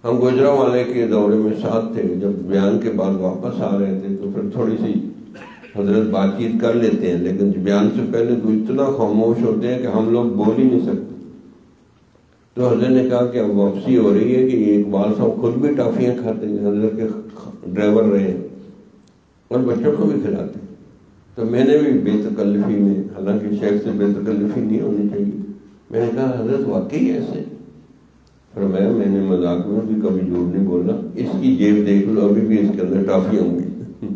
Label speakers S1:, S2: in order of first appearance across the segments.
S1: ہم گجرانوالے کے دورے میں ساتھ تھے، جب بیان کے بعد واپس آ رہے تھے تو پھر تھوڑی سی حضرت بات چیت کر لیتے ہیں، لیکن بیان سے پہلے تو اتنا خاموش ہوتے ہیں کہ ہم لوگ بول ہی نہیں سکتے۔ تو حضرت نے کہا کہ اب واپسی ہو رہی ہے کہ یہ اقبال صاحب خود بھی ٹافیاں کھاتے ہیں، حضرت کے ڈرائیور رہے ہیں، اور بچوں کو بھی کھلاتے ہیں۔ تو میں نے بھی بے تکلفی میں، حالانکہ شیخ سے بے تکلفی نہیں ہونی چاہیے، میں نے کہا حضرت واقعی ایسے؟ فرمایا میں نے مذاق میں بھی کبھی جھوٹ نہیں بولا، اس کی جیب دیکھ لو ابھی بھی اس کے اندر ٹافیاں ہوں گی۔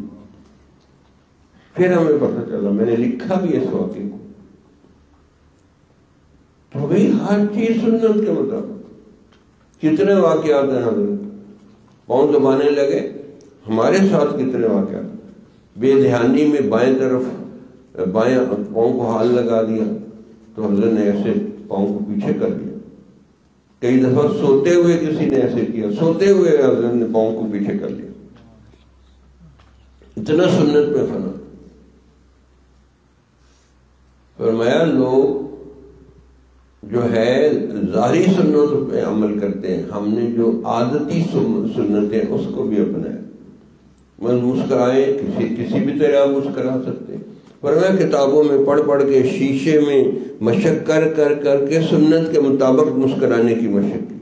S1: پھر ہمیں پتہ چلا، میں نے لکھا بھی اس واقعے کو، تو بھئی ہر چیز سنت کے مطابق۔ کتنے واقعات ہیں حضرت، پاؤں دبانے لگے، ہمارے ساتھ کتنے واقعات، بے دھیانی میں بائیں طرف بائیں پاؤں کو ہاتھ لگا دیا تو حضرت نے ایسے پاؤں کو پیچھے کر دیا۔ کئی دفعہ سوتے ہوئے کسی نے ایسے کیا، سوتے ہوئے حضرت نے پاؤں کو پیچھے کر لیا۔ اتنا سنت میں فنا۔ فرمایا لوگ جو ہے ظاہری سنتوں پہ عمل کرتے ہیں، ہم نے جو عادتی سنتیں اس کو بھی اپنایا۔ من مسکرائیں، کسی بھی طرح آپ مسکرا سکتے ہیں۔ فرمایا کتابوں میں پڑھ پڑھ کے، شیشے میں مشق کر کے سنت کے مطابق مسکرانے کی مشق کی۔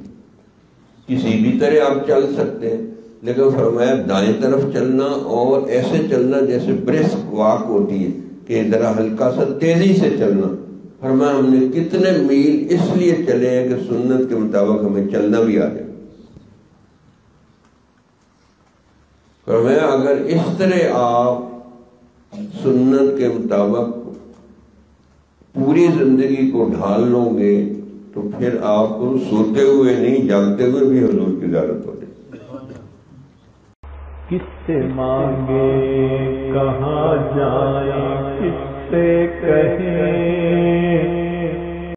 S1: کسی بھی طرح آپ چل سکتے ہیں، لیکن فرمایا دائیں طرف چلنا اور ایسے چلنا جیسے برسک واک ہوتی ہے کہ ذرا ہلکا سا تیزی سے چلنا۔ فرمایا ہم نے کتنے میل اس لیے چلے ہیں کہ سنت کے مطابق ہمیں چلنا بھی آ جائے۔ فرمایا اگر اس طرح آپ سنت کے مطابق پوری زندگی کو ڈھال لو گے تو پھر آپ کو سوتے ہوئے نہیں جاگتے ہوئے بھی حضور کی زیارت ہو جائے۔
S2: کس سے مانگے کہاں جائیں، کس سے کہیں